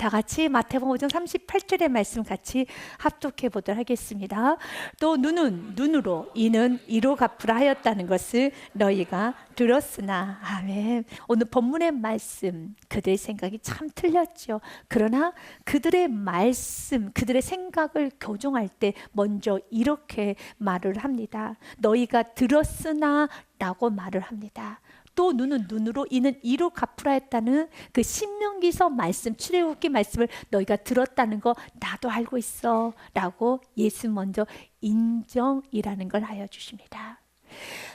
다 같이 마태복음 5장 38절의 말씀 같이 합독해 보도록 하겠습니다. 또 눈은 눈으로 이는 이로 갚으라 하였다는 것을 너희가 들었으나. 아멘. 오늘 본문의 말씀, 그들의 생각이 참 틀렸죠. 그러나 그들의 말씀, 그들의 생각을 교정할 때 먼저 이렇게 말을 합니다. 너희가 들었으나 라고 말을 합니다. 또 눈은 눈으로 이는 이로 갚으라 했다는 그 신명기서 말씀, 출애굽기 말씀을 너희가 들었다는 거 나도 알고 있어 라고 예수 먼저 인정이라는 걸 하여 주십니다.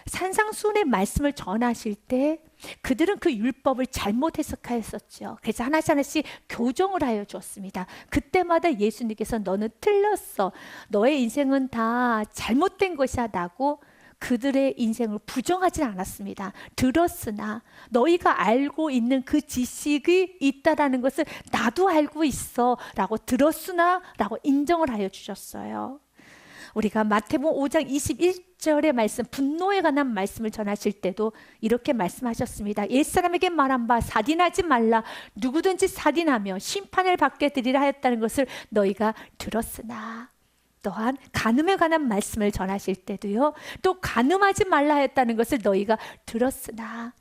산상수훈의 말씀을 전하실 때 그들은 그 율법을 잘못 해석하였었죠. 그래서 하나씩 하나씩 교정을 하여 주었습니다. 그때마다 예수님께서 너는 틀렸어, 너의 인생은 다 잘못된 것이야 라고 그들의 인생을 부정하지 않았습니다. 들었으나 너희가 알고 있는 그 지식이 있다라는 것을 나도 알고 있어 라고 들었으나 라고 인정을 하여 주셨어요. 우리가 마태복음 5장 21절의 말씀, 분노에 관한 말씀을 전하실 때도 이렇게 말씀하셨습니다. 옛사람에게 말한 바 살인하지 말라, 누구든지 살인하며 심판을 받게 되리라 하였다는 것을 너희가 들었으나. 또한 간음에 관한 말씀을 전하실 때도요, 또 간음하지 말라 했다는 것을 너희가 들었으나.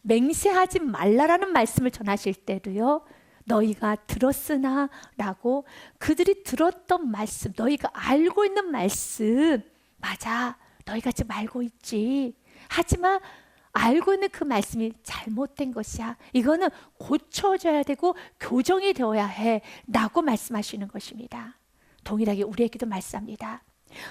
맹세하지 말라라는 말씀을 전하실 때도요, 너희가 들었으나 라고 그들이 들었던 말씀, 너희가 알고 있는 말씀, 맞아, 너희가 지금 알고 있지. 하지만 알고 있는 그 말씀이 잘못된 것이야. 이거는 고쳐져야 되고 교정이 되어야 해 라고 말씀하시는 것입니다. 동일하게 우리에게도 말씀합니다.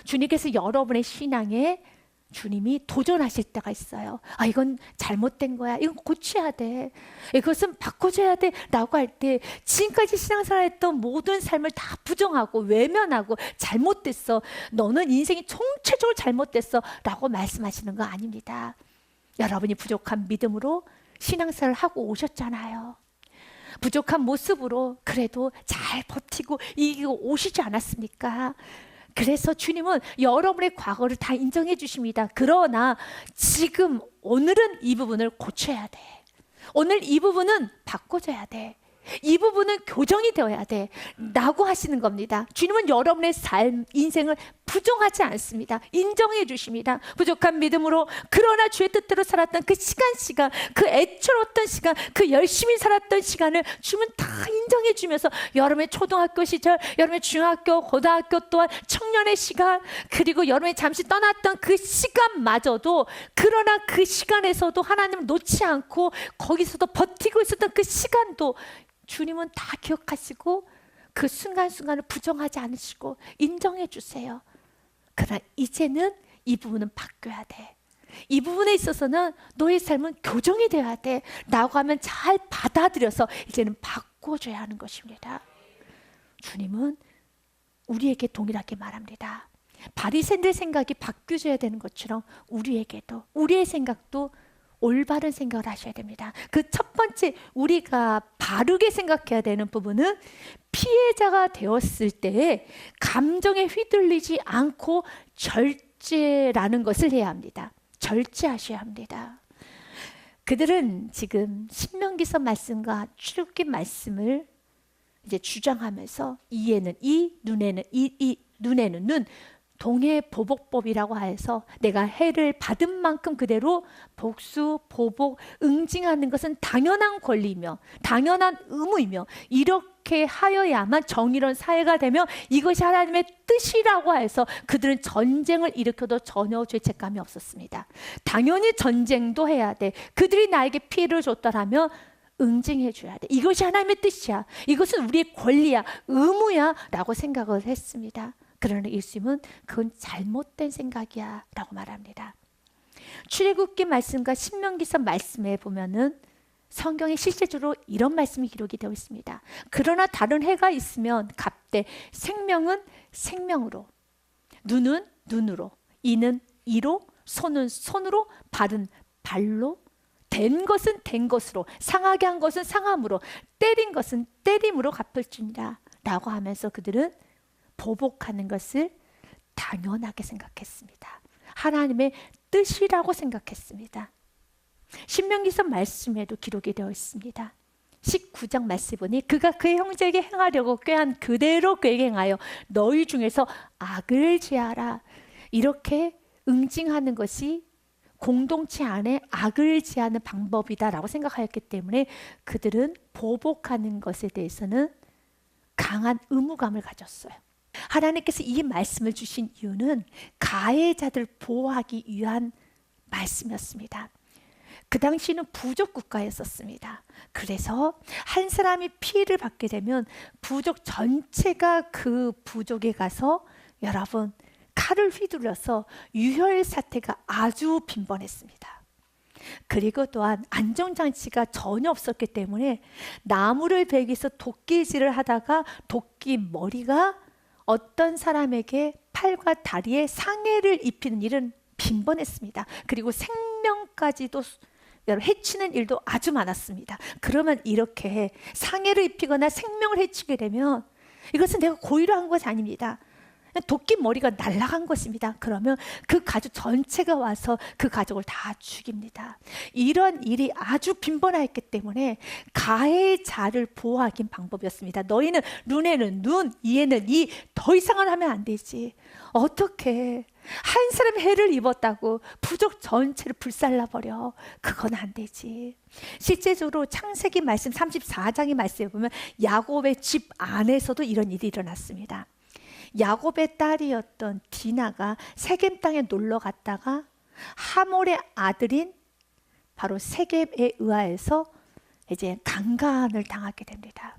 주님께서 여러분의 신앙에 주님이 도전하실 때가 있어요. 아, 이건 잘못된 거야, 이건 고쳐야 돼, 이것은 바꿔줘야 돼 라고 할 때 지금까지 신앙생활했던 모든 삶을 다 부정하고 외면하고 잘못됐어, 너는 인생이 총체적으로 잘못됐어 라고 말씀하시는 거 아닙니다. 여러분이 부족한 믿음으로 신앙생활을 하고 오셨잖아요. 부족한 모습으로 그래도 잘 버티고 이기고 오시지 않았습니까? 그래서 주님은 여러분의 과거를 다 인정해 주십니다. 그러나 지금 오늘은 이 부분을 고쳐야 돼, 오늘 이 부분은 바꿔줘야 돼, 이 부분은 교정이 되어야 돼 라고 하시는 겁니다. 주님은 여러분의 삶, 인생을 부정하지 않습니다. 인정해 주십니다. 부족한 믿음으로, 그러나 주의 뜻대로 살았던 그 시간, 그 애처로웠던 시간, 그 열심히 살았던 시간을 주님은 다 인정해 주면서 여러분의 초등학교 시절, 여러분의 중학교, 고등학교, 또한 청년의 시간, 그리고 여러분이 잠시 떠났던 그 시간마저도, 그러나 그 시간에서도 하나님을 놓지 않고 거기서도 버티고 있었던 그 시간도 주님은 다 기억하시고 그 순간순간을 부정하지 않으시고 인정해 주세요. 그러나 이제는 이 부분은 바뀌어야 돼, 이 부분에 있어서는 너의 삶은 교정이 되어야 돼 라고 하면 잘 받아들여서 이제는 바꿔줘야 하는 것입니다. 주님은 우리에게 동일하게 말합니다. 바리새인들의 생각이 바뀌어져야 되는 것처럼 우리에게도, 우리의 생각도 올바른 생각을 하셔야 됩니다. 그 첫 번째 우리가 바르게 생각해야 되는 부분은 피해자가 되었을 때 감정에 휘둘리지 않고 절제라는 것을 해야 합니다. 절제하셔야 합니다. 그들은 지금 신명기서 말씀과 출애굽기 말씀을 이제 주장하면서 이에는 이, 눈에는 이, 눈에는 눈, 동해보복법이라고 해서 내가 해를 받은 만큼 그대로 복수, 보복, 응징하는 것은 당연한 권리이며 당연한 의무이며 이렇게 하여야만 정의로운 사회가 되며 이것이 하나님의 뜻이라고 해서 그들은 전쟁을 일으켜도 전혀 죄책감이 없었습니다. 당연히 전쟁도 해야 돼. 그들이 나에게 피해를 줬더라면 응징해 줘야 돼. 이것이 하나님의 뜻이야, 이것은 우리의 권리야, 의무야 라고 생각을 했습니다. 그러나 예수님은 그건 잘못된 생각이야 라고 말합니다. 출애굽기 말씀과 신명기서 말씀에 보면은 성경에 실제적으로 이런 말씀이 기록이 되어 있습니다. 그러나 다른 해가 있으면 갑되 생명은 생명으로, 눈은 눈으로, 이는 이로, 손은 손으로, 발은 발로, 된 것은 된 것으로, 상하게 한 것은 상함으로, 때린 것은 때림으로 갚을지니라 라고 하면서 그들은 보복하는 것을 당연하게 생각했습니다. 하나님의 뜻이라고 생각했습니다. 신명기서 말씀에도 기록이 되어 있습니다. 19장 말씀 보니 그가 그의 형제에게 행하려고 꾀한 그대로 그에게 행하여 너희 중에서 악을 제하라. 이렇게 응징하는 것이 공동체 안에 악을 제하는 방법이다라고 생각하였기 때문에 그들은 보복하는 것에 대해서는 강한 의무감을 가졌어요. 하나님께서 이 말씀을 주신 이유는 가해자들 보호하기 위한 말씀이었습니다. 그 당시는 부족 국가였었습니다. 그래서 한 사람이 피해를 받게 되면 부족 전체가 그 부족에 가서 여러분 칼을 휘둘러서 유혈 사태가 아주 빈번했습니다. 그리고 또한 안전장치가 전혀 없었기 때문에 나무를 베기서 도끼질을 하다가 도끼 머리가 어떤 사람에게 팔과 다리에 상해를 입히는 일은 빈번했습니다. 그리고 생명까지도 해치는 일도 아주 많았습니다. 그러면 이렇게 상해를 입히거나 생명을 해치게 되면 이것은 내가 고의로 한 것이 아닙니다. 도끼 머리가 날아간 것입니다. 그러면 그 가족 전체가 와서 그 가족을 다 죽입니다. 이런 일이 아주 빈번했기 때문에 가해자를 보호하기 방법이었습니다. 너희는 눈에는 눈, 이에는 이, 더 이상은 하면 안 되지. 어떻게 한 사람이 해를 입었다고 부족 전체를 불살라버려. 그건 안 되지. 실제적으로 창세기 말씀 34장의 말씀에 보면 야곱의 집 안에서도 이런 일이 일어났습니다. 야곱의 딸이었던 디나가 세겜 땅에 놀러 갔다가 하몰의 아들인 바로 세겜에 의하여서 이제 강간을 당하게 됩니다.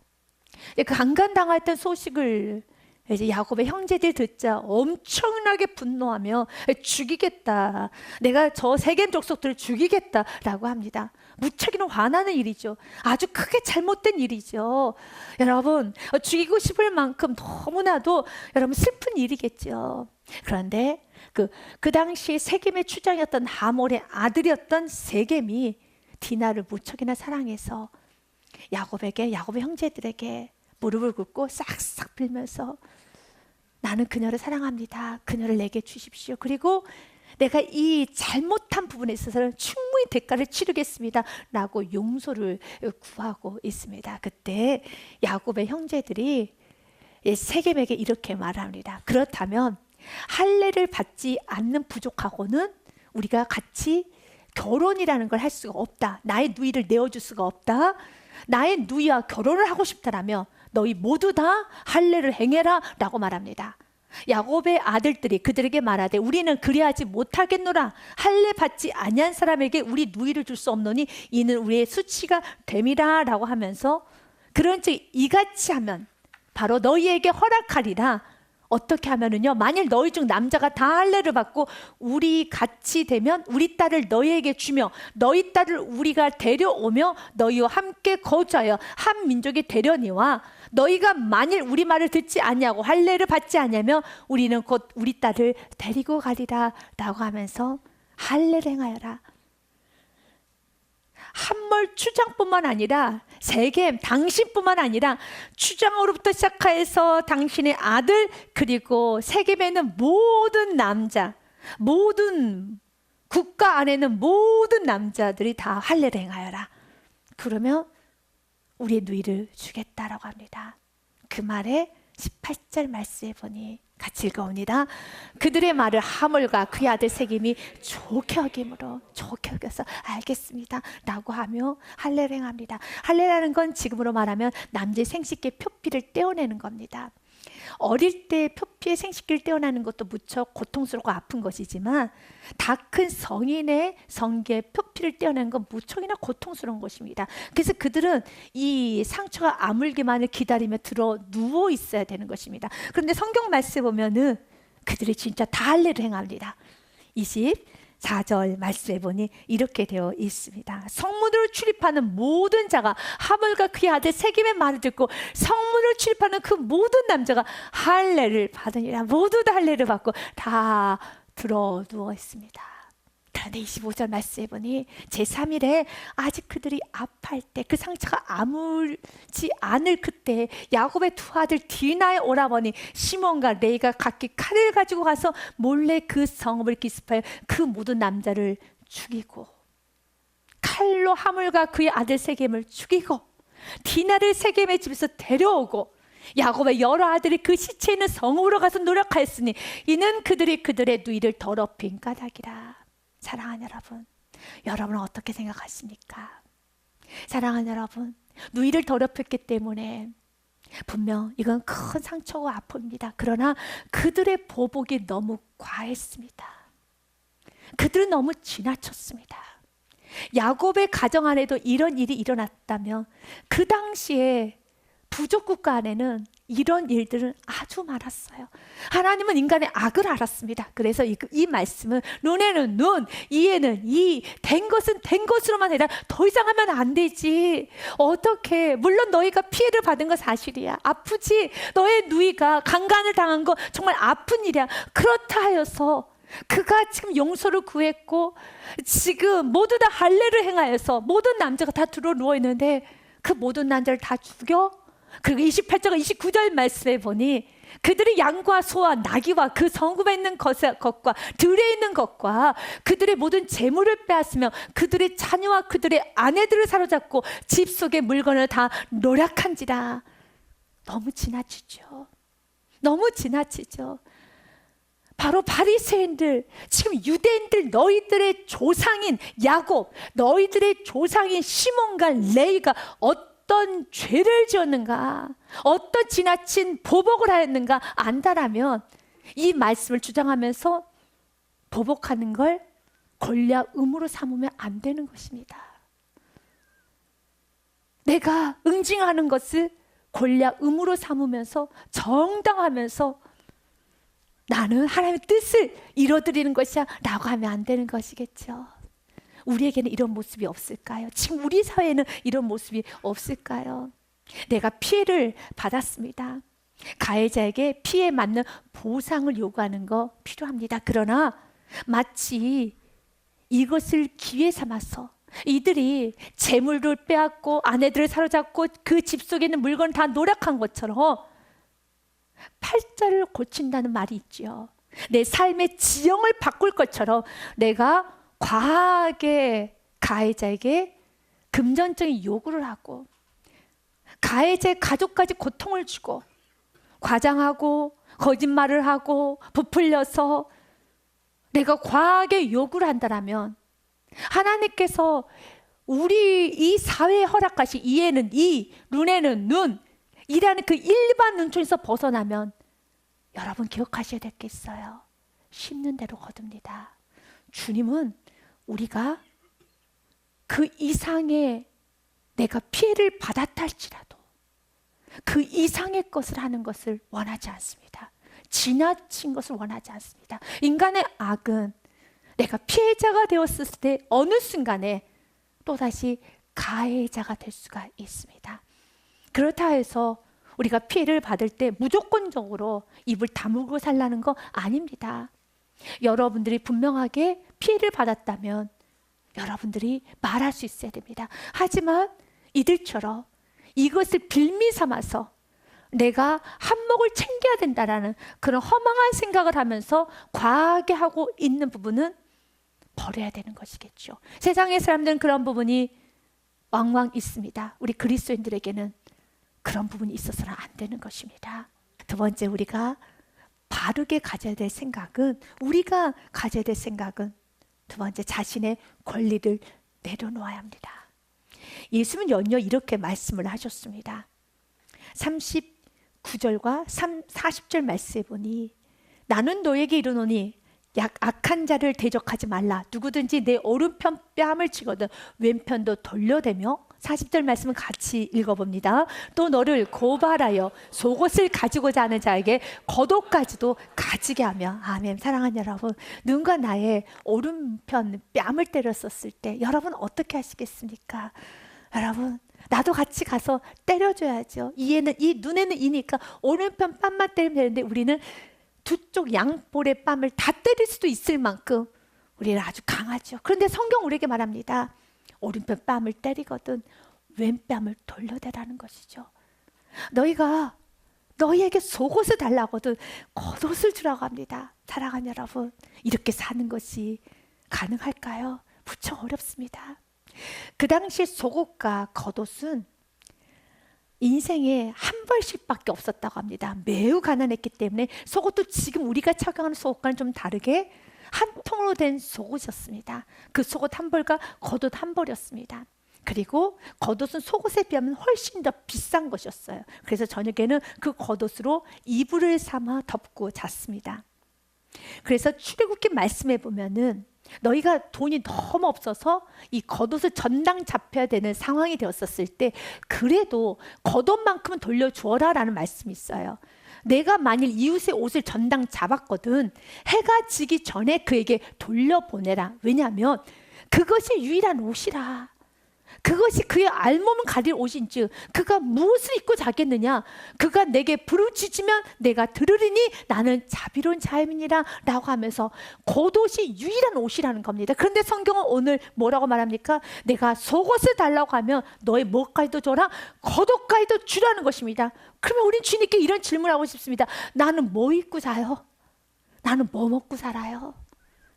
그 강간 당했던 소식을 이제 야곱의 형제들이 듣자 엄청나게 분노하며 죽이겠다. 내가 저 세겜 족속들을 죽이겠다라고 합니다. 무척이나 화나는 일이죠. 아주 크게 잘못된 일이죠. 여러분 죽이고 싶을 만큼 너무나도 여러분 슬픈 일이겠죠. 그런데 그 당시 세겜의 추장이었던 하몰의 아들이었던 세겜이 디나를 무척이나 사랑해서 야곱의 형제들에게 무릎을 꿇고 싹싹 빌면서 나는 그녀를 사랑합니다. 그녀를 내게 주십시오. 그리고 내가 이 잘못한 부분에 있어서는 충분히 대가를 치르겠습니다. 라고 용서를 구하고 있습니다. 그때 야곱의 형제들이 세겜에게 이렇게 말합니다. 그렇다면 할례를 받지 않는 부족하고는 우리가 같이 결혼이라는 걸 할 수가 없다. 나의 누이를 내어줄 수가 없다. 나의 누이와 결혼을 하고 싶다라며 너희 모두 다 할례를 행해라 라고 말합니다. 야곱의 아들들이 그들에게 말하되 우리는 그리하지 못하겠노라. 할례 받지 아니한 사람에게 우리 누이를 줄 수 없노니 이는 우리의 수치가 됨이라 라고 하면서 그런즉 이같이 하면 바로 너희에게 허락하리라. 어떻게 하면은요, 만일 너희 중 남자가 다 할례를 받고 우리 같이 되면 우리 딸을 너희에게 주며 너희 딸을 우리가 데려오며 너희와 함께 거주하여 한 민족이 되려니와 너희가 만일 우리 말을 듣지 아니하고 할례를 받지 아니하면 우리는 곧 우리 딸을 데리고 가리라 라고 하면서 할례를 행하여라. 함몰 추장뿐만 아니라 세겜 당신뿐만 아니라 추장으로부터 시작해서 당신의 아들 그리고 세겜에 있는 모든 남자, 모든 국가 안에 있는 모든 남자들이 다 할례를 행하여라. 그러면 우리의 누이를 주겠다라고 합니다. 그 말에 18절 말씀에 보니 같이 읽어옵니다. 그들의 말을 하몰과 그의 아들 세겜이 좋게 여김으로 좋게 여겨서 알겠습니다 라고 하며 할례를 행합니다. 할례라는 건 지금으로 말하면 남자의 생식기의 표피를 떼어내는 겁니다. 어릴 때 표피의 생식기를 떼어내는 것도 무척 고통스럽고 아픈 것이지만 다 큰 성인의 성기의 표피를 떼어내는 건 무척이나 고통스러운 것입니다. 그래서 그들은 이 상처가 아물기만을 기다리며 들어 누워 있어야 되는 것입니다. 그런데 성경 말씀에 보면은 그들이 진짜 다 할례를 행합니다. 24절 말씀에 보니 이렇게 되어 있습니다. 성문으로 출입하는 모든 자가 하몰과 그의 아들 세겜의 말을 듣고 성문으로 출입하는 그 모든 남자가 할례를 받으니라. 모두 다 할례를 받고 다 들어 누워 있습니다. 그런데 25절 말씀해 보니 제3일에 아직 그들이 아파할 때 그 상처가 아물지 않을 그때 야곱의 두 아들 디나의 오라버니 시몬과 레이가 각기 칼을 가지고 가서 몰래 그 성읍을 기습하여 그 모든 남자를 죽이고 칼로 하물과 그의 아들 세겜을 죽이고 디나를 세겜의 집에서 데려오고 야곱의 여러 아들이 그 시체 있는 성읍으로 가서 노력하였으니 이는 그들이 그들의 누이를 더럽힌 까닭이라. 사랑하는 여러분, 여러분은 어떻게 생각하십니까? 사랑하는 여러분, 누이를 더럽혔기 때문에 분명 이건 큰 상처와 아픔입니다. 그러나 그들의 보복이 너무 과했습니다. 그들은 너무 지나쳤습니다. 야곱의 가정 안에도 이런 일이 일어났다면 그 당시에 부족 국가 안에는 이런 일들은 아주 많았어요. 하나님은 인간의 악을 알았습니다. 그래서 이 말씀은 눈에는 눈, 이에는 이, 된 것은 된 것으로만 해라. 더 이상 하면 안 되지. 어떻게? 물론 너희가 피해를 받은 건 사실이야. 아프지? 너의 누이가 강간을 당한 거 정말 아픈 일이야. 그렇다 하여서 그가 지금 용서를 구했고 지금 모두 다 할례를 행하여서 모든 남자가 다 들어 누워 있는데 그 모든 남자를 다 죽여? 그리고 28절과 29절 말씀에 보니 그들이 양과 소와 나귀와 그 성읍에 있는 것과 들에 있는 것과 그들의 모든 재물을 빼앗으며 그들의 자녀와 그들의 아내들을 사로잡고 집 속의 물건을 다 노략한지라. 너무 지나치죠. 너무 지나치죠. 바로 바리새인들, 지금 유대인들, 너희들의 조상인 야곱, 너희들의 조상인 시몬과 레위가 어떤 죄를 지었는가, 어떤 지나친 보복을 하였는가 안다라면 이 말씀을 주장하면서 보복하는 걸 골리앗 음으로 삼으면 안 되는 것입니다. 내가 응징하는 것을 골리앗 음으로 삼으면서 정당하면서 나는 하나님의 뜻을 이뤄드리는 것이야 라고 하면 안 되는 것이겠죠. 우리에게는 이런 모습이 없을까요? 지금 우리 사회에는 이런 모습이 없을까요? 내가 피해를 받았습니다. 가해자에게 피해 맞는 보상을 요구하는 거 필요합니다. 그러나 마치 이것을 기회 삼아서 이들이 재물을 빼앗고 아내들을 사로잡고 그 집 속에 있는 물건 다 노력한 것처럼 팔자를 고친다는 말이 있죠. 내 삶의 지형을 바꿀 것처럼 내가 과하게 가해자에게 금전적인 요구를 하고 가해자의 가족까지 고통을 주고 과장하고 거짓말을 하고 부풀려서 내가 과하게 요구를 한다면 하나님께서 우리 이 사회에 허락하신 이에는 이, 눈에는 눈 이라는 그 일반 눈초에서 벗어나면 여러분 기억하셔야 될 게 있어요. 심는 대로 거둡니다. 주님은 우리가 그 이상의 내가 피해를 받았다 할지라도 그 이상의 것을 하는 것을 원하지 않습니다. 지나친 것을 원하지 않습니다. 인간의 악은 내가 피해자가 되었을 때 어느 순간에 또다시 가해자가 될 수가 있습니다. 그렇다 해서 우리가 피해를 받을 때 무조건적으로 입을 다물고 살라는 거 아닙니다. 여러분들이 분명하게 피해를 받았다면 여러분들이 말할 수 있어야 됩니다. 하지만 이들처럼 이것을 빌미 삼아서 내가 한몫을 챙겨야 된다라는 그런 허망한 생각을 하면서 과하게 하고 있는 부분은 버려야 되는 것이겠죠. 세상의 사람들은 그런 부분이 왕왕 있습니다. 우리 그리스도인들에게는 그런 부분이 있어서는 안 되는 것입니다. 두 번째, 우리가 바르게 가져야 될 생각은 두 번째, 자신의 권리를 내려놓아야 합니다. 예수님은 연이어 이렇게 말씀을 하셨습니다. 39절과 40절 말씀에 보니 나는 너에게 이르노니 악한 자를 대적하지 말라. 누구든지 내 오른편 뺨을 치거든 왼편도 돌려대며 40절 말씀은 같이 읽어봅니다. 또 너를 고발하여 속옷을 가지고자 하는 자에게 겉옷까지도 가지게 하며. 아멘. 사랑하는 여러분, 누군가 나의 오른편 뺨을 때렸었을 때 여러분 어떻게 하시겠습니까? 여러분, 나도 같이 가서 때려줘야죠. 이에는 이, 눈에는 이니까 오른편 뺨만 때리면 되는데 우리는 두 쪽 양볼의 뺨을 다 때릴 수도 있을 만큼 우리는 아주 강하죠. 그런데 성경 우리에게 말합니다. 오른편 뺨을 때리거든 왼뺨을 돌려대라는 것이죠. 너희가 너희에게 속옷을 달라거든 겉옷을 주라고 합니다. 사랑하는 여러분, 이렇게 사는 것이 가능할까요? 무척 어렵습니다. 그 당시 속옷과 겉옷은 인생에 한 벌씩밖에 없었다고 합니다. 매우 가난했기 때문에 속옷도 지금 우리가 착용하는 속옷과는 좀 다르게 한 통으로 된 속옷이었습니다. 그 속옷 한 벌과 겉옷 한 벌이었습니다. 그리고 겉옷은 속옷에 비하면 훨씬 더 비싼 것이었어요. 그래서 저녁에는 그 겉옷으로 이불을 삼아 덮고 잤습니다. 그래서 출애굽기 말씀해 보면은 너희가 돈이 너무 없어서 이 겉옷을 전당 잡혀야 되는 상황이 되었었을 때 그래도 겉옷만큼은 돌려주어라 라는 말씀이 있어요. 내가 만일 이웃의 옷을 전당 잡았거든 해가 지기 전에 그에게 돌려보내라. 왜냐하면 그것이 유일한 옷이라. 그것이 그의 알몸을 가릴 옷인즉 그가 무엇을 입고 자겠느냐. 그가 내게 부르짖으면 내가 들으리니 나는 자비로운 자임이니라 라고 하면서 겉옷이 유일한 옷이라는 겁니다. 그런데 성경은 오늘 뭐라고 말합니까? 내가 속옷을 달라고 하면 너의 뭐까지도 줘라, 겉옷까지도 주라는 것입니다. 그러면 우린 주님께 이런 질문을 하고 싶습니다. 나는 뭐 입고 자요? 나는 뭐 먹고 살아요?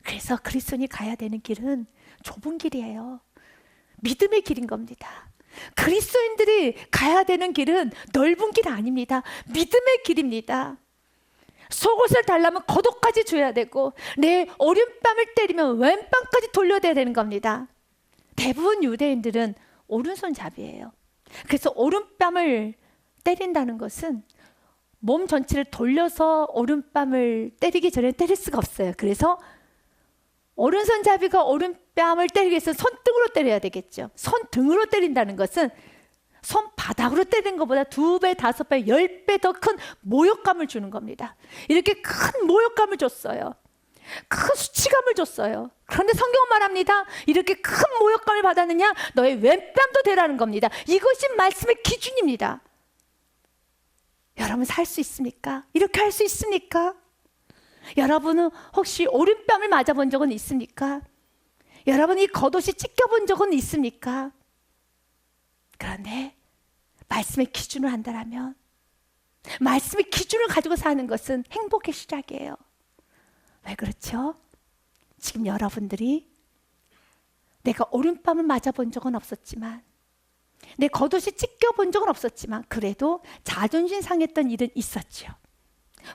그래서 그리스도인이 가야 되는 길은 좁은 길이에요. 믿음의 길인 겁니다. 그리스도인들이 가야 되는 길은 넓은 길 아닙니다. 믿음의 길입니다. 속옷을 달라면 겉옷까지 줘야 되고 내 오른뺨을 때리면 왼뺨까지 돌려야 되는 겁니다. 대부분 유대인들은 오른손잡이에요. 그래서 오른뺨을 때린다는 것은 몸 전체를 돌려서 오른뺨을 때리기 전에 때릴 수가 없어요. 그래서 오른손잡이가 오른뺨을 때리기 위해서 손등으로 때려야 되겠죠. 손등으로 때린다는 것은 손바닥으로 때리는 것보다 2배, 5배, 10배 더 큰 모욕감을 주는 겁니다. 이렇게 큰 모욕감을 줬어요. 큰 수치감을 줬어요. 그런데 성경은 말합니다. 이렇게 큰 모욕감을 받았느냐? 너의 왼뺨도 대라는 겁니다. 이것이 말씀의 기준입니다. 여러분 살 수 있습니까? 이렇게 할 수 있습니까? 여러분은 혹시 오른뺨을 맞아본 적은 있습니까? 여러분이 겉옷이 찢겨본 적은 있습니까? 그런데 말씀의 기준을 한다면 말씀의 기준을 가지고 사는 것은 행복의 시작이에요. 왜 그렇죠? 지금 여러분들이 내가 오른뺨을 맞아본 적은 없었지만 내 겉옷이 찢겨본 적은 없었지만 그래도 자존심 상했던 일은 있었죠.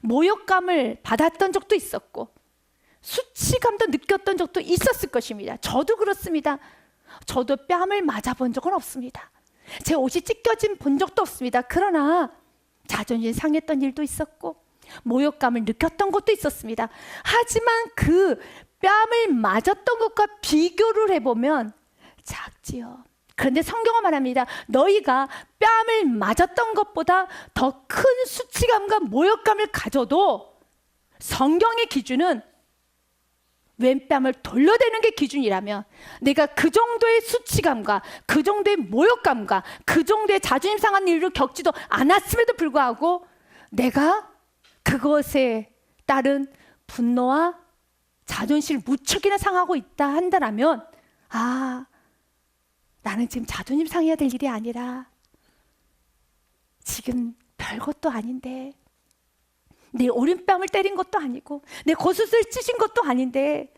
모욕감을 받았던 적도 있었고 수치감도 느꼈던 적도 있었을 것입니다. 저도 그렇습니다. 저도 뺨을 맞아본 적은 없습니다. 제 옷이 찢겨진 본 적도 없습니다. 그러나 자존심 상했던 일도 있었고 모욕감을 느꼈던 것도 있었습니다. 하지만 그 뺨을 맞았던 것과 비교를 해보면 작지요. 그런데 성경은 말합니다. 너희가 뺨을 맞았던 것보다 더 큰 수치감과 모욕감을 가져도 성경의 기준은 왼뺨을 돌려대는 게 기준이라면 내가 그 정도의 수치감과 그 정도의 모욕감과 그 정도의 자존심 상한 일을 겪지도 않았음에도 불구하고 내가 그것에 따른 분노와 자존심을 무척이나 상하고 있다 한다면 나는 지금 자존심 상해야 될 일이 아니라 지금 별것도 아닌데 내 오른뺨을 때린 것도 아니고 내 겉옷을 찢은 것도 아닌데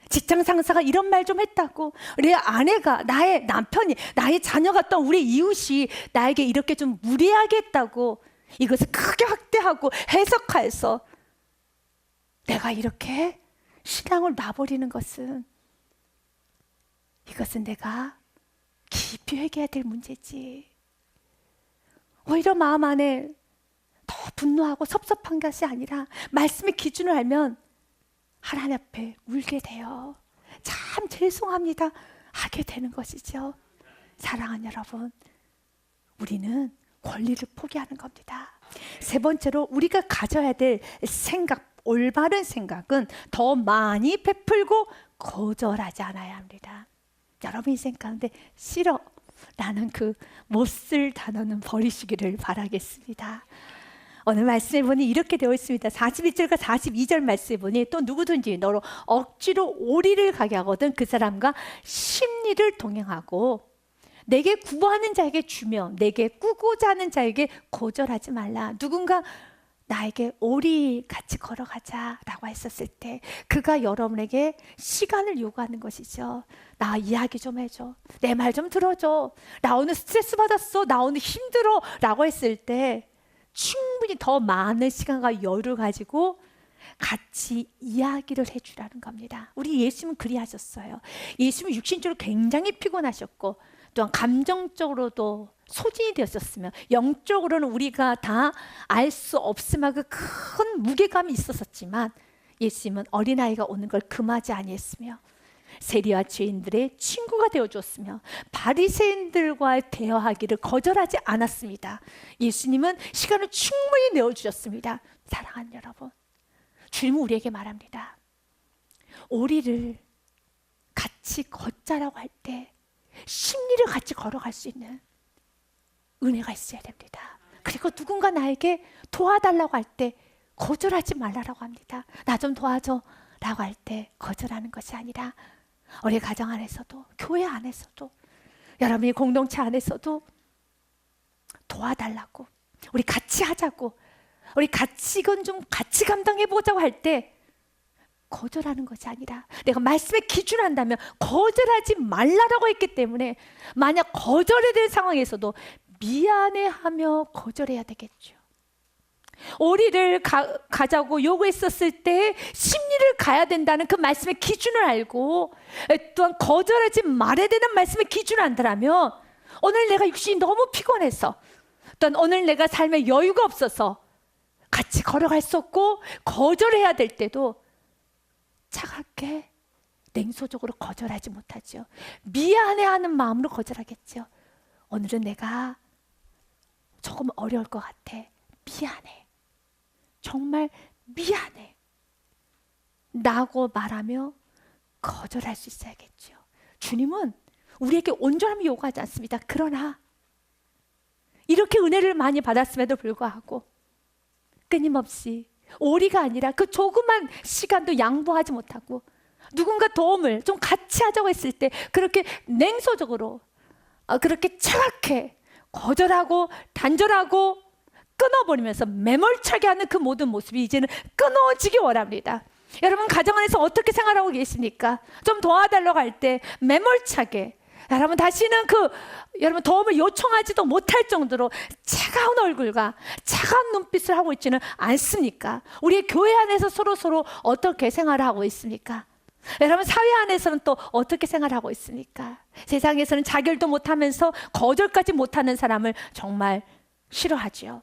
직장 상사가 이런 말 좀 했다고 내 아내가 나의 남편이 나의 자녀가 또 우리 이웃이 나에게 이렇게 좀 무례하게 했다고 이것을 크게 확대하고 해석해서 내가 이렇게 신앙을 놔버리는 것은 이것은 내가 깊이 회개해야 될 문제지. 오히려 마음 안에 더 분노하고 섭섭한 것이 아니라 말씀의 기준을 알면 하나님 앞에 울게 돼요. 참 죄송합니다 하게 되는 것이죠. 사랑하는 여러분, 우리는 권리를 포기하는 겁니다. 세 번째로 우리가 가져야 될 생각, 올바른 생각은 더 많이 베풀고 거절하지 않아야 합니다. 여러분 인생 가운데 싫어 라는 그 못 쓸 단어는 버리시기를 바라겠습니다. 오늘 말씀해 보니 이렇게 되어 있습니다. 41절과 42절 말씀해 보니 또 누구든지 너로 억지로 오리를 가게 하거든 그 사람과 심리를 동행하고 내게 구하는 자에게 주며 내게 꾸고자 하는 자에게 거절하지 말라. 누군가 나에게 우리 같이 걸어가자라고 했었을 때 그가 여러분에게 시간을 요구하는 것이죠. 나 이야기 좀 해줘. 내 말 좀 들어줘. 나 오늘 스트레스 받았어. 나 오늘 힘들어. 라고 했을 때 충분히 더 많은 시간과 여유를 가지고 같이 이야기를 해주라는 겁니다. 우리 예수님은 그리하셨어요. 예수님은 육신적으로 굉장히 피곤하셨고 또한 감정적으로도 소진이 되었었으며 영적으로는 우리가 다 알 수 없음하고 큰 무게감이 있었지만 예수님은 어린아이가 오는 걸 금하지 아니했으며 세리와 죄인들의 친구가 되어줬으며 바리새인들과 대화하기를 거절하지 않았습니다. 예수님은 시간을 충분히 내어주셨습니다. 사랑하는 여러분, 주님은 우리에게 말합니다. 우리를 같이 걷자라고 할 때 심리를 같이 걸어갈 수 있는 은혜가 있어야 됩니다. 그리고 누군가 나에게 도와달라고 할 때 거절하지 말라라고 합니다. 나 좀 도와줘 라고 할 때 거절하는 것이 아니라 우리 가정 안에서도 교회 안에서도 여러분이 공동체 안에서도 도와달라고 우리 같이 하자고 우리 같이 이건 좀 같이 감당해보자고 할 때 거절하는 것이 아니라 내가 말씀에 기준한다면 거절하지 말라라고 했기 때문에 만약 거절해야 될 상황에서도 미안해하며 거절해야 되겠죠. 우리를 가자고 요구했었을 때 심리를 가야 된다는 그 말씀의 기준을 알고 또한 거절하지 말아야 되는 말씀의 기준을 안다면 오늘 내가 육신이 너무 피곤해서 또한 오늘 내가 삶에 여유가 없어서 같이 걸어갈 수 없고 거절해야 될 때도 차갑게 냉소적으로 거절하지 못하죠. 미안해하는 마음으로 거절하겠죠. 오늘은 내가 조금 어려울 것 같아. 미안해. 정말 미안해. 라고 말하며 거절할 수 있어야겠죠. 주님은 우리에게 온전함을 요구하지 않습니다. 그러나 이렇게 은혜를 많이 받았음에도 불구하고 끊임없이 오리가 아니라 그 조그만 시간도 양보하지 못하고 누군가 도움을 좀 같이 하자고 했을 때 그렇게 냉소적으로 그렇게 차갑게 거절하고 단절하고 끊어버리면서 매몰차게 하는 그 모든 모습이 이제는 끊어지기 원합니다. 여러분 가정 안에서 어떻게 생활하고 계십니까? 좀 도와달라고 할 때 매몰차게 여러분 다시는 여러분 도움을 요청하지도 못할 정도로 차가운 얼굴과 차가운 눈빛을 하고 있지는 않습니까? 우리의 교회 안에서 서로 어떻게 생활을 하고 있습니까? 여러분 사회 안에서는 또 어떻게 생활하고 있습니까? 세상에서는 자결도 못하면서 거절까지 못하는 사람을 정말 싫어하죠.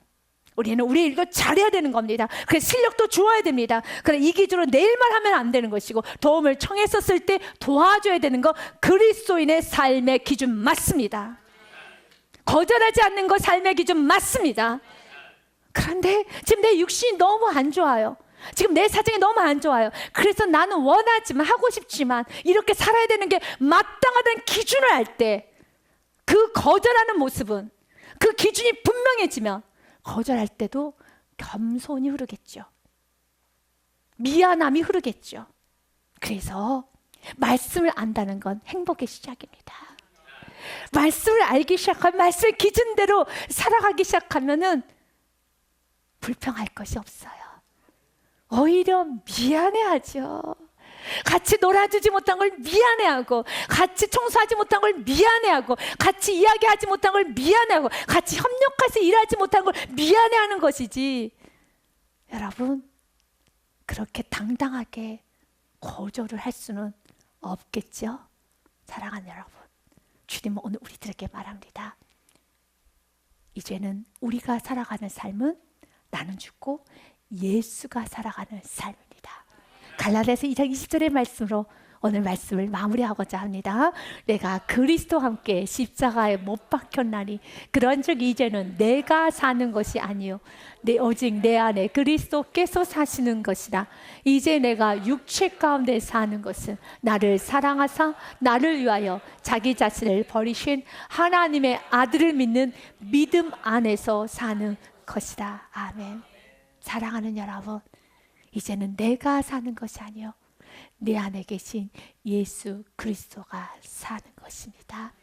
우리는 우리 일도 잘해야 되는 겁니다. 그래서 실력도 좋아야 됩니다. 그래 이 기준으로 내일만 하면 안 되는 것이고 도움을 청했었을 때 도와줘야 되는 거 그리스도인의 삶의 기준 맞습니다. 거절하지 않는 거 삶의 기준 맞습니다. 그런데 지금 내 육신이 너무 안 좋아요. 지금 내 사정이 너무 안 좋아요. 그래서 나는 원하지만 하고 싶지만 이렇게 살아야 되는 게 마땅하다는 기준을 알 때 그 거절하는 모습은 그 기준이 분명해지면 거절할 때도 겸손이 흐르겠죠. 미안함이 흐르겠죠. 그래서 말씀을 안다는 건 행복의 시작입니다. 말씀을 알기 시작하면 말씀의 기준대로 살아가기 시작하면은 불평할 것이 없어요. 오히려 미안해하죠. 같이 놀아주지 못한 걸 미안해하고 같이 청소하지 못한 걸 미안해하고 같이 이야기하지 못한 걸 미안해하고 같이 협력해서 일하지 못한 걸 미안해하는 것이지 여러분 그렇게 당당하게 거절을 할 수는 없겠죠. 사랑하는 여러분 주님은 오늘 우리들에게 말합니다. 이제는 우리가 살아가는 삶은 나는 죽고 예수가 살아가는 삶입니다. 갈라디아서 2장 20절의 말씀으로 오늘 말씀을 마무리하고자 합니다. 내가 그리스도와 함께 십자가에 못 박혔나니 그런즉 이제는 내가 사는 것이 아니요 오직 내 안에 그리스도께서 사시는 것이라. 이제 내가 육체 가운데 사는 것은 나를 사랑하사 나를 위하여 자기 자신을 버리신 하나님의 아들을 믿는 믿음 안에서 사는 것이다. 아멘. 사랑하는 여러분 이제는 내가 사는 것이 아니요 내 안에 계신 예수 그리스도가 사는 것입니다.